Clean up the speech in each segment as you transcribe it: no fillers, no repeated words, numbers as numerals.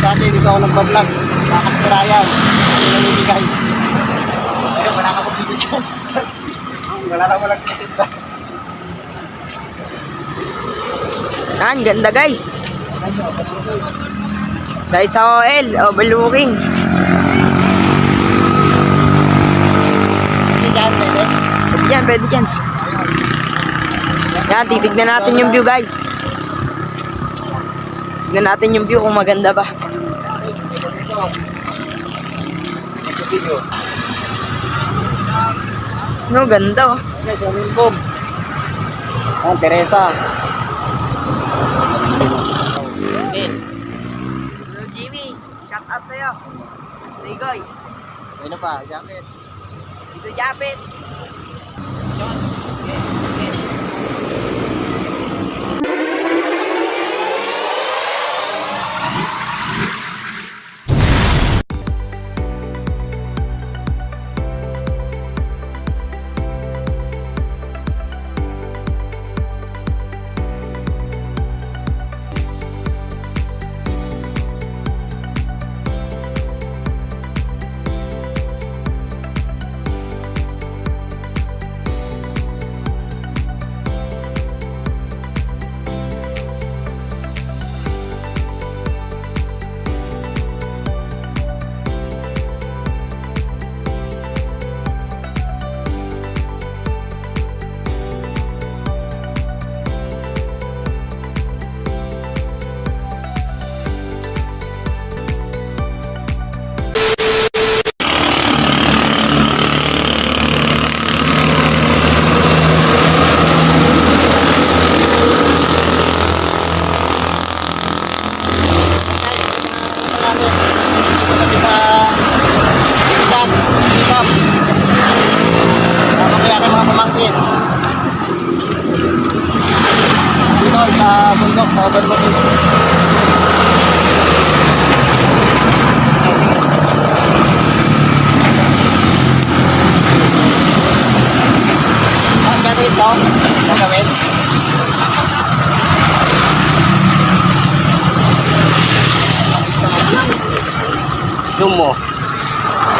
dati dito ako nagpa-vlog. Bakit si Ryan? Hindi namimigay. Ayun, wala ka pong bibigyan. Wala na walang titinda. Yan, ganda guys. Guys sa OL, overlooking. Hindi dyan, pwede. Pwede dyan, pwede dyan. Yan, titignan natin yung view guys. Tignan natin yung view kung maganda ba. No, ganda oh. Okay, swimming pool. Ayan, Teresa. Hello Jimmy, shout out sa'yo. Ligoy. Ano pa, jacket. Dito Japet. Sabi sa Isam, Sikap. Tama kaya kayo mga pamangkin. Dito sa bundok, sa overlooking. Ang gawin ito? Ang gawin? Zoom mo.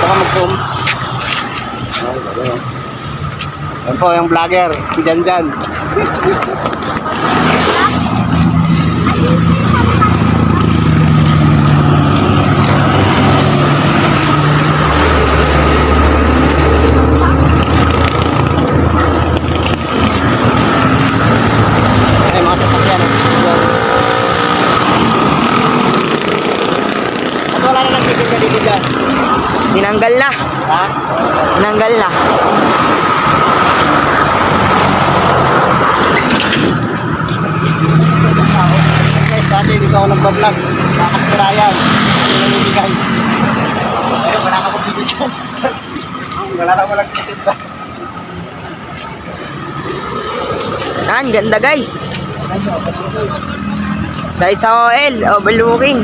Baka mag-zoom. Yan po yung vlogger, si Janjan. Ay, mga sasakyan. At wala na nagtitinda dito dyan. Tinanggal na. Ha? Tinanggal na. Guys, dati dito ako nagpa-vlog. Bakit si Ryan? Hindi namimigay. Ayun, wala ka pong bibigyan. Wala na walang titinda. Yan, ganda guys. Guys sa OL, overlooking.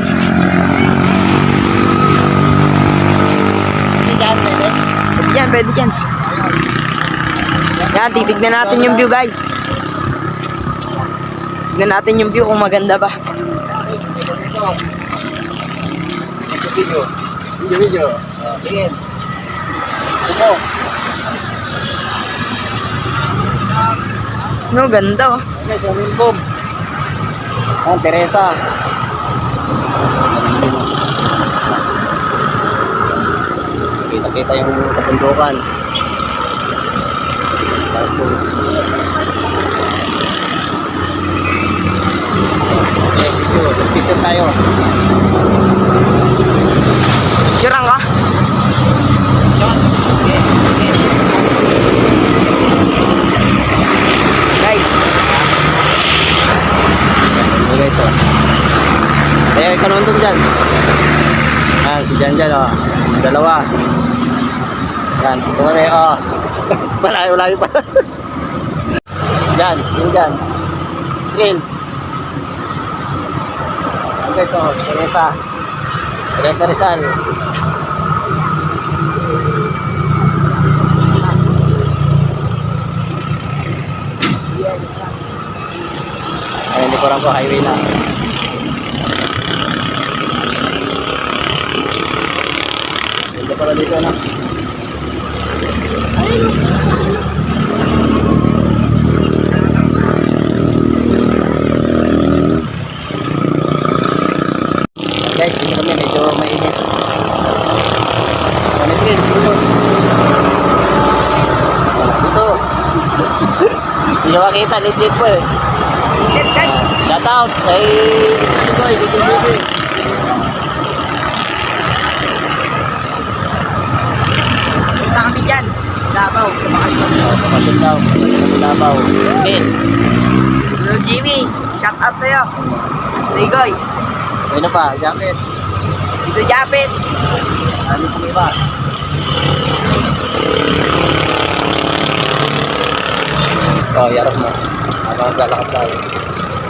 Hindi dyan, pwede. Pwede dyan, pwede dyan. Yan, titignan natin yung view guys. Tignan natin yung view kung maganda ba. Video. Video. Tingin. Ito. No, ganda oh. Okay, swimming pool. Ayan, Teresa. Kita-kita yung kabundukan. Okay, video. Let's picture tayo. Sirang ka? Guys. Okay guys, oh. Kaya ikaw naman doon dyan. Yan, si Janjan, oh. Dalawa. Yan, ito kami, oh. Malayo-layo pa. Yan, yun dyan. Screen. Okay, so, Teresa. Teresa Rizal. Ayun, likuran ko, highway na. pala dito na. Guys, dito kami medyo mainit. Ano sige, dito. Dito. Hindi na makita, lit-lit po eh. Ingat guys. Shout out kay ano ko, dito dito. Punta kami dyan. Davao, sa bakasyon. Kapatid daw, sa Davao. Ben, Hello Jimmy, shout out sa'yo. Rigoy, ano pa, jacket. dito Japet. Ano pa iba? Oh, yarap mo. Habang maglalakad tayo.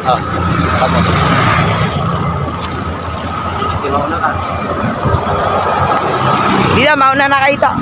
Oh, lakad mo. Hindi mo na ka. Dito, mauna na kayo to.